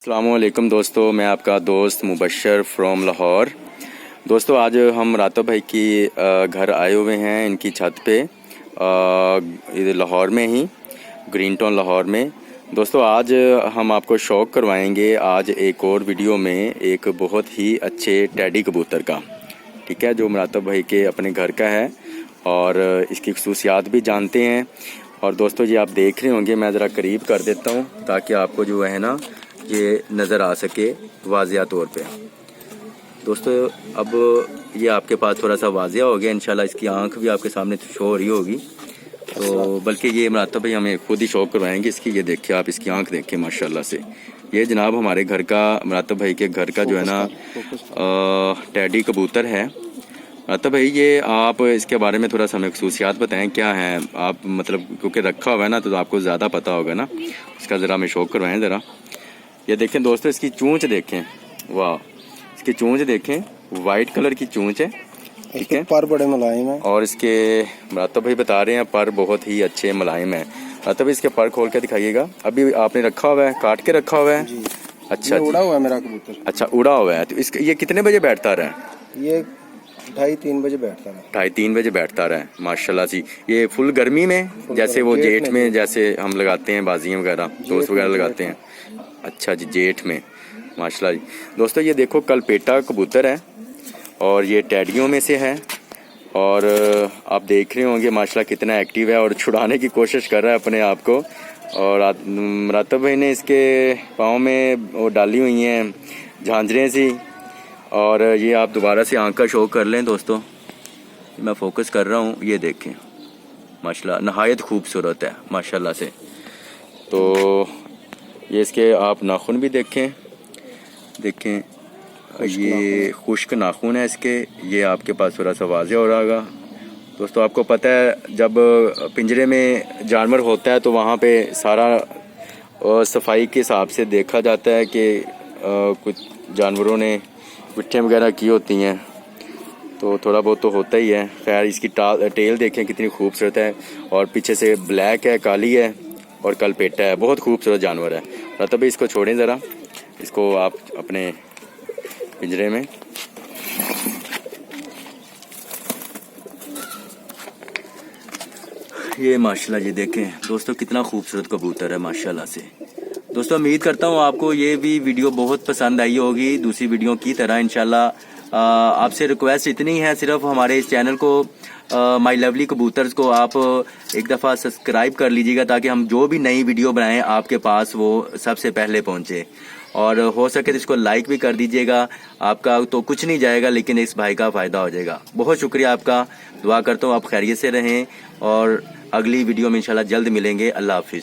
السلام علیکم دوستو، میں آپ کا دوست مبشر فرام لاہور۔ دوستو آج ہم راتب بھائی کی گھر آئے ہوئے ہیں، ان کی چھت پہ لاہور میں ہی، گرین ٹاؤن لاہور میں۔ دوستو آج ہم آپ کو شوق کروائیں گے آج ایک اور ویڈیو میں ایک بہت ہی اچھے ٹیڈی کبوتر کا، ٹھیک ہے، جو مراتب بھائی کے اپنے گھر کا ہے اور اس کی خصوصیات بھی جانتے ہیں۔ اور دوستو یہ آپ دیکھ رہے ہوں گے، میں ذرا قریب کر دیتا ہوں تاکہ آپ کو جو ہے نا یہ نظر آ سکے واضح طور پہ۔ دوستو اب یہ آپ کے پاس تھوڑا سا واضح ہو گیا، انشاءاللہ اس کی آنکھ بھی آپ کے سامنے شو ہو رہی ہوگی، تو بلکہ یہ مراتب بھائی ہمیں خود ہی شوق کروائیں گے اس کی۔ یہ دیکھیں آپ اس کی آنکھ دیکھیں ماشاءاللہ سے، یہ جناب ہمارے گھر کا، مراتب بھائی کے گھر کا جو ہے نا ٹیڈی کبوتر ہے۔ مراتب بھائی یہ آپ اس کے بارے میں تھوڑا سا ہمیں خصوصیات بتائیں، کیا ہیں آپ، مطلب کیونکہ رکھا ہوا ہے نا تو آپ کو زیادہ پتہ ہوگا نا، اس کا ذرا ہمیں شوق کروائیں ذرا۔ یہ دیکھیں دوستو اس کی چونچ دیکھیں، واہ، اس کی چونچ دیکھیں، وائٹ کلر کی چونچ ہے، ٹھیک ہے، پر بڑے ملائم ہیں، اور اس کے مراتب بھائی بتا رہے ہیں پر بہت ہی اچھے ملائم ہیں۔ مراتب بھائی اس کے پر کھول کے دکھائیے گا، ابھی آپ نے رکھا ہوا ہے، کاٹ کے رکھا ہوا ہے؟ جی اچھا جی، اڑا ہوا ہے میرا کبوتر۔ اچھا اڑا ہوا ہے، تو اس یہ کتنے بجے بیٹھتا رہا ہے؟ یہ 2:30-3 بجے بیٹھتا ہے، 2:30-3 بجے بیٹھتا رہا ہے، ماشاءاللہ جی۔ یہ فل گرمی میں جیسے وہ جیٹ میں جیسے ہم لگاتے ہیں بازیاں وغیرہ، دوست وغیرہ لگاتے ہیں، اچھا جی جیٹ میں، ماشاءاللہ جی۔ دوستو یہ دیکھو کل پیٹا کبوتر ہے اور یہ ٹیڈیوں میں سے ہے، اور آپ دیکھ رہے ہوں گے ماشاءاللہ کتنا ایکٹیو ہے اور چھڑانے کی کوشش کر رہا ہے اپنے آپ کو۔ اور مراتب بھائی نے اس کے پاؤں میں وہ ڈالی ہوئی ہیں جھانجریں سی، اور یہ آپ دوبارہ سے آنکھ کا شو کر لیں دوستو، میں فوکس کر رہا ہوں، یہ دیکھیں ماشاءاللہ نہایت خوبصورت ہے ماشاءاللہ سے۔ تو یہ اس کے آپ ناخن بھی دیکھیں، یہ خشک ناخن ہے اس کے، یہ آپ کے پاس تھوڑا سا واضح ہو رہا ہوگا۔ دوستو آپ کو پتہ ہے جب پنجرے میں جانور ہوتا ہے تو وہاں پہ سارا صفائی کے حساب سے دیکھا جاتا ہے کہ کچھ جانوروں نے پٹھیں وغیرہ کی ہوتی ہیں، تو تھوڑا بہت تو ہوتا ہی ہے۔ خیر اس کی ٹیل دیکھیں کتنی خوبصورت ہے، اور پیچھے سے بلیک ہے، کالی ہے، اور کل پیٹا ہے، بہت خوبصورت جانور ہے۔ مراتب اس کو چھوڑیں ذرا، اس کو آپ اپنے پنجرے میں۔ یہ ماشاءاللہ جی دیکھیں دوستو کتنا خوبصورت کبوتر ہے ماشاءاللہ سے۔ دوستو امید کرتا ہوں آپ کو یہ بھی ویڈیو بہت پسند آئی ہوگی، دوسری ویڈیو کی طرح انشاءاللہ۔ آپ سے ریکویسٹ اتنی ہے صرف ہمارے اس چینل کو مائی لولی کبوترز کو آپ ایک دفعہ سبسکرائب کر لیجیے گا تاکہ ہم جو بھی نئی ویڈیو بنائیں آپ کے پاس وہ سب سے پہلے پہنچے، اور ہو سکے تو اس کو لائک بھی کر دیجیے گا، آپ کا تو کچھ نہیں جائے گا لیکن اس بھائی کا فائدہ ہو جائے گا۔ بہت شکریہ آپ کا، دعا کرتا ہوں آپ خیریت سے رہیں، اور اگلی ویڈیو میں انشاءاللہ جلد ملیں گے۔ اللہ حافظ۔